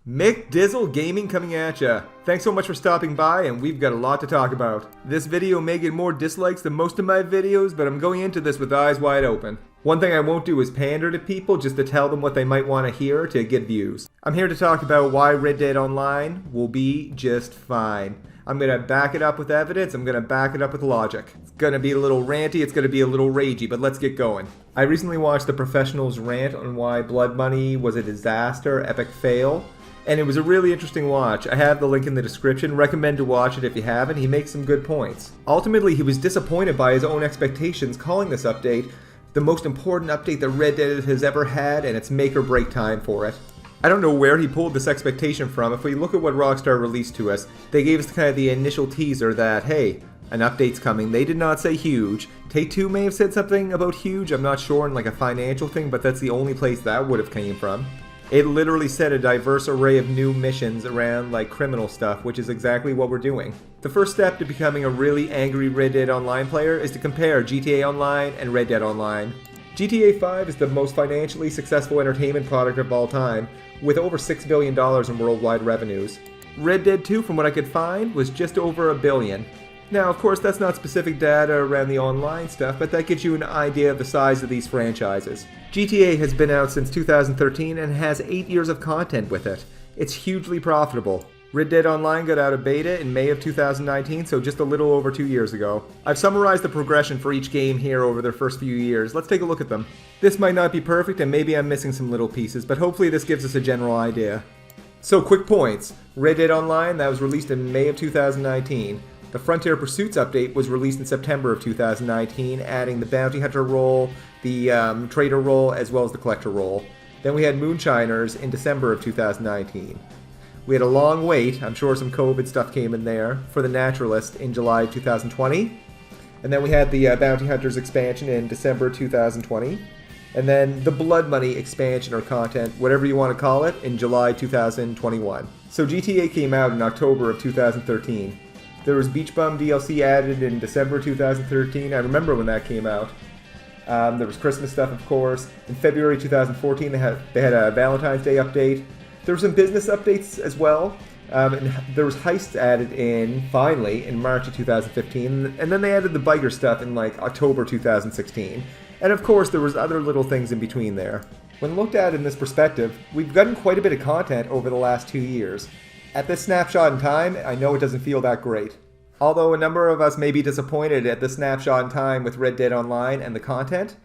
McDizzle Gaming coming at ya. Thanks so much for stopping by, and we've got a lot to talk about. This video may get more dislikes than most of my videos, but I'm going into this with eyes wide open. One thing I won't do is pander to people just to tell them what they might want to hear to get views. I'm here to talk about why Red Dead Online will be just fine. I'm going to back it up with evidence, I'm going to back it up with logic. It's going to be a little ranty, it's going to be a little ragey, but let's get going. I recently watched the Professionals rant on why Blood Money was a disaster, epic fail. And it was a really interesting watch. I have the link in the description. Recommend to watch it if you haven't. He makes some good points. Ultimately, he was disappointed by his own expectations, calling this update the most important update that Red Dead has ever had, and it's make or break time for it. I don't know where he pulled this expectation from. If we look at what Rockstar released to us, they gave us kind of the initial teaser that, hey, an update's coming. They did not say huge. Take-Two may have said something about huge. I'm not sure in like a financial thing, but that's the only place that would have came from. It literally said a diverse array of new missions around like criminal stuff, which is exactly what we're doing. The first step to becoming a really angry Red Dead Online player is to compare GTA Online and Red Dead Online. GTA 5 is the most financially successful entertainment product of all time, with over $6 billion in worldwide revenues. Red Dead 2, from what I could find, was just over $1 billion. Now, of course, that's not specific data around the online stuff, but that gives you an idea of the size of these franchises. GTA has been out since 2013 and has 8 years of content with it. It's hugely profitable. Red Dead Online got out of beta in May of 2019, so just a little over 2 years ago. I've summarized the progression for each game here over their first few years. Let's take a look at them. This might not be perfect and maybe I'm missing some little pieces, but hopefully this gives us a general idea. So quick points. Red Dead Online, that was released in May of 2019. The Frontier Pursuits update was released in September of 2019, adding the Bounty Hunter role, the Trader role, as well as the Collector role. Then we had Moonshiners in December of 2019. We had a long wait, I'm sure some COVID stuff came in there, for the Naturalist in July 2020. And then we had the Bounty Hunters expansion in December 2020. And then the Blood Money expansion or content, whatever you want to call it, in July 2021. So GTA came out in October of 2013. There was Beach Bum DLC added in December 2013. I remember when that came out. There was Christmas stuff, of course. In February 2014, they had a Valentine's Day update. There were some business updates as well. And there was heists added in, finally, in March of 2015. And then they added the biker stuff in like October 2016. And of course, there was other little things in between there. When looked at in this perspective, we've gotten quite a bit of content over the last 2 years. At this snapshot in time, I know it doesn't feel that great. Although a number of us may be disappointed at this snapshot in time with Red Dead Online and the content,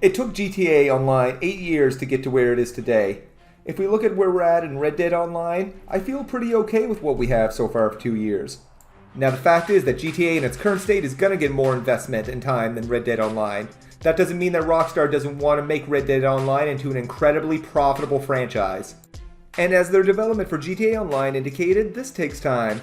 it took GTA Online 8 years to get to where it is today. If we look at where we're at in Red Dead Online, I feel pretty okay with what we have so far for 2 years. Now the fact is that GTA in its current state is going to get more investment and time than Red Dead Online. That doesn't mean that Rockstar doesn't want to make Red Dead Online into an incredibly profitable franchise. And as their development for GTA Online indicated, this takes time.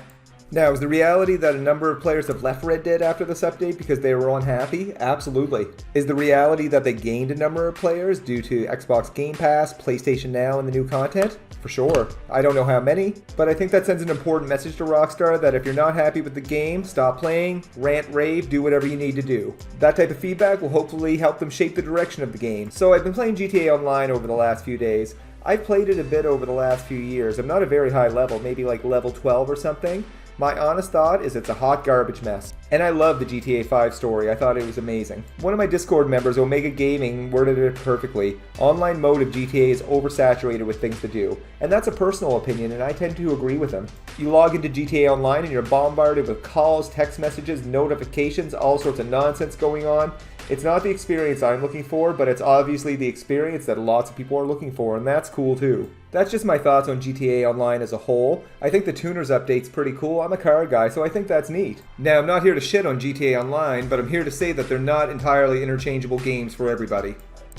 Now, is the reality that a number of players have left Red Dead after this update because they were unhappy? Absolutely. Is the reality that they gained a number of players due to Xbox Game Pass, PlayStation Now, and the new content? For sure. I don't know how many, but I think that sends an important message to Rockstar that if you're not happy with the game, stop playing, rant, rave, do whatever you need to do. That type of feedback will hopefully help them shape the direction of the game. So I've been playing GTA Online over the last few days. I've played it a bit over the last few years. I'm not a very high level, maybe like level 12 or something. My honest thought is it's a hot garbage mess. And I love the GTA 5 story. I thought it was amazing. One of my Discord members, Omega Gaming, worded it perfectly. Online mode of GTA is oversaturated with things to do. And that's a personal opinion, and I tend to agree with him. You log into GTA Online and you're bombarded with calls, text messages, notifications, all sorts of nonsense going on. It's not the experience I'm looking for, but it's obviously the experience that lots of people are looking for, and that's cool too. That's just my thoughts on GTA Online as a whole. I think the Tuners update's pretty cool. I'm a car guy, so I think that's neat. Now, I'm not here to shit on GTA Online, but I'm here to say that they're not entirely interchangeable games for everybody.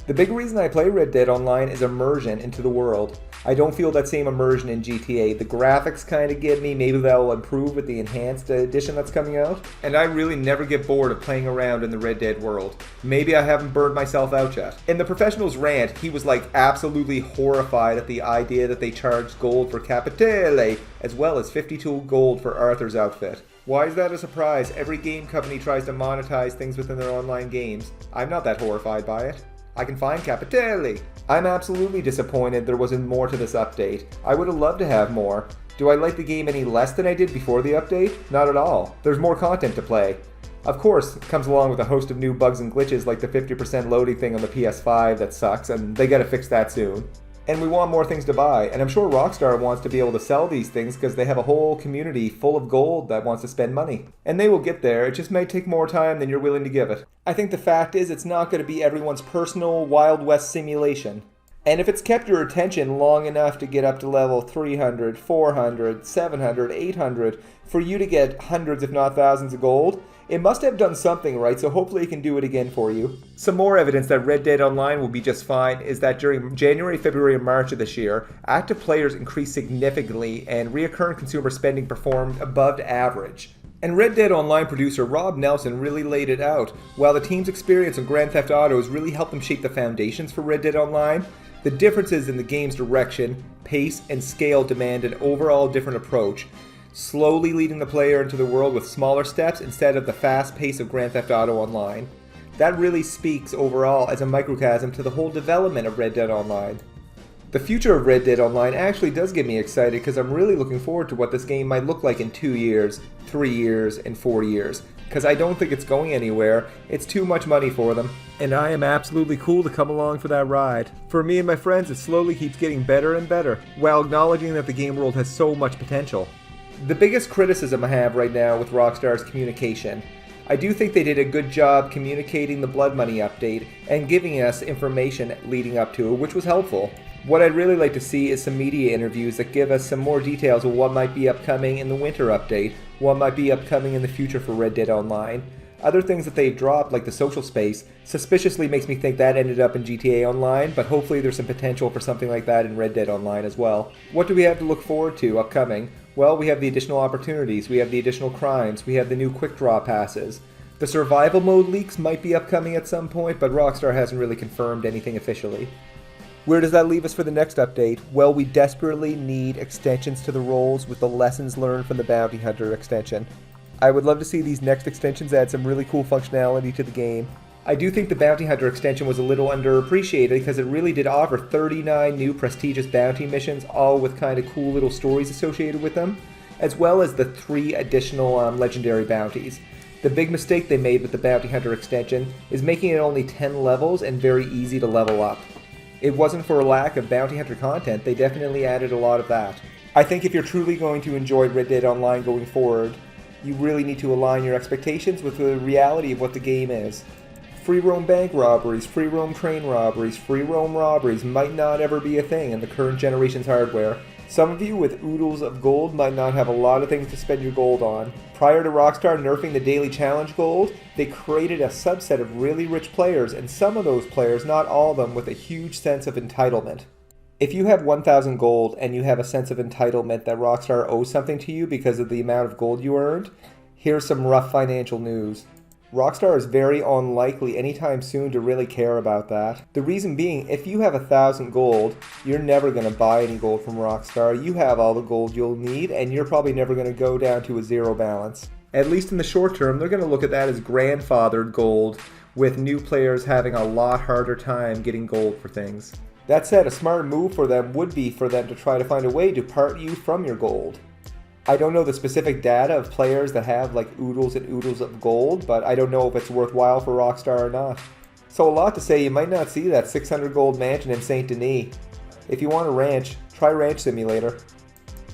The big reason I play Red Dead Online is immersion into the world. I don't feel that same immersion in GTA. The graphics kind of get me. Maybe they'll improve with the enhanced edition that's coming out. And I really never get bored of playing around in the Red Dead world. Maybe I haven't burned myself out yet. In the Professionals rant, he was like absolutely horrified at the idea that they charged gold for Capitale, as well as 52 gold for Arthur's outfit. Why is that a surprise? Every game company tries to monetize things within their online games. I'm not that horrified by it. I can find Capitelli. I'm absolutely disappointed there wasn't more to this update. I would have loved to have more. Do I like the game any less than I did before the update? Not at all. There's more content to play. Of course, it comes along with a host of new bugs and glitches like the 50% loading thing on the PS5 that sucks, and they gotta fix that soon. And we want more things to buy, and I'm sure Rockstar wants to be able to sell these things because they have a whole community full of gold that wants to spend money. And they will get there, it just may take more time than you're willing to give it. I think the fact is it's not going to be everyone's personal Wild West simulation. And if it's kept your attention long enough to get up to level 300, 400, 700, 800, for you to get hundreds if not thousands of gold, it must have done something right, so hopefully it can do it again for you. Some more evidence that Red Dead Online will be just fine is that during January, February, and March of this year, active players increased significantly and reoccurring consumer spending performed above average. And Red Dead Online producer Rob Nelson really laid it out. While the team's experience in Grand Theft Auto has really helped them shape the foundations for Red Dead Online, the differences in the game's direction, pace, and scale demand an overall different approach, slowly leading the player into the world with smaller steps instead of the fast pace of Grand Theft Auto Online. That really speaks overall as a microcosm to the whole development of Red Dead Online. The future of Red Dead Online actually does get me excited because I'm really looking forward to what this game might look like in 2 years, 3 years, and 4 years. Because I don't think it's going anywhere, it's too much money for them. And I am absolutely cool to come along for that ride. For me and my friends, it slowly keeps getting better and better, while acknowledging that the game world has so much potential. The biggest criticism I have right now with Rockstar's communication. I do think they did a good job communicating the Blood Money update and giving us information leading up to it, which was helpful. What I'd really like to see is some media interviews that give us some more details of what might be upcoming in the winter update, what might be upcoming in the future for Red Dead Online. Other things that they've dropped, like the social space, suspiciously makes me think that ended up in GTA Online, but hopefully there's some potential for something like that in Red Dead Online as well. What do we have to look forward to upcoming? Well, we have the additional opportunities, we have the additional crimes, we have the new quick draw passes. The survival mode leaks might be upcoming at some point, but Rockstar hasn't really confirmed anything officially. Where does that leave us for the next update? Well, we desperately need extensions to the roles with the lessons learned from the Bounty Hunter extension. I would love to see these next extensions add some really cool functionality to the game. I do think the Bounty Hunter extension was a little underappreciated because it really did offer 39 new prestigious bounty missions, all with kind of cool little stories associated with them, as well as the 3 additional legendary bounties. The big mistake they made with the Bounty Hunter extension is making it only 10 levels and very easy to level up. It wasn't for a lack of Bounty Hunter content, they definitely added a lot of that. I think if you're truly going to enjoy Red Dead Online going forward, you really need to align your expectations with the reality of what the game is. Free roam bank robberies, free roam train robberies, free roam robberies might not ever be a thing in the current generation's hardware. Some of you with oodles of gold might not have a lot of things to spend your gold on. Prior to Rockstar nerfing the daily challenge gold, they created a subset of really rich players, and some of those players, not all of them, with a huge sense of entitlement. If you have 1,000 gold and you have a sense of entitlement that Rockstar owes something to you because of the amount of gold you earned, here's some rough financial news. Rockstar is very unlikely anytime soon to really care about that. The reason being, if you have 1,000 gold, you're never going to buy any gold from Rockstar. You have all the gold you'll need, and you're probably never going to go down to a zero balance. At least in the short term, they're going to look at that as grandfathered gold, with new players having a lot harder time getting gold for things. That said, a smart move for them would be for them to try to find a way to part you from your gold. I don't know the specific data of players that have like oodles and oodles of gold, but I don't know if it's worthwhile for Rockstar or not. So a lot to say, you might not see that 600 gold mansion in Saint Denis. If you want a ranch, try Ranch Simulator.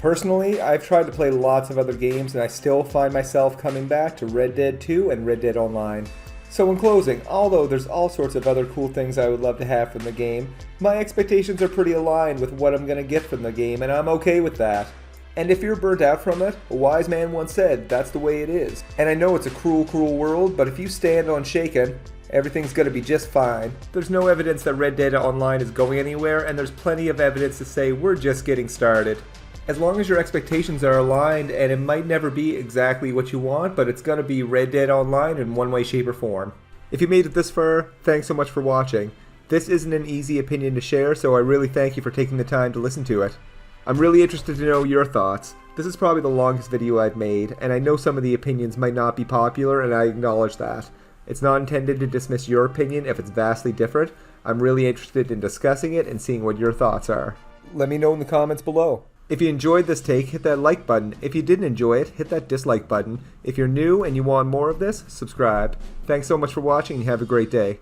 Personally, I've tried to play lots of other games and I still find myself coming back to Red Dead 2 and Red Dead Online. So in closing, although there's all sorts of other cool things I would love to have from the game, my expectations are pretty aligned with what I'm going to get from the game, and I'm okay with that. And if you're burnt out from it, a wise man once said, that's the way it is. And I know it's a cruel, cruel world, but if you stand unshaken, everything's gonna be just fine. There's no evidence that Red Dead Online is going anywhere, and there's plenty of evidence to say we're just getting started. As long as your expectations are aligned, and it might never be exactly what you want, but it's gonna be Red Dead Online in one way, shape, or form. If you made it this far, thanks so much for watching. This isn't an easy opinion to share, so I really thank you for taking the time to listen to it. I'm really interested to know your thoughts. This is probably the longest video I've made, and I know some of the opinions might not be popular, and I acknowledge that. It's not intended to dismiss your opinion if it's vastly different. I'm really interested in discussing it and seeing what your thoughts are. Let me know in the comments below. If you enjoyed this take, hit that like button. If you didn't enjoy it, hit that dislike button. If you're new and you want more of this, subscribe. Thanks so much for watching and have a great day.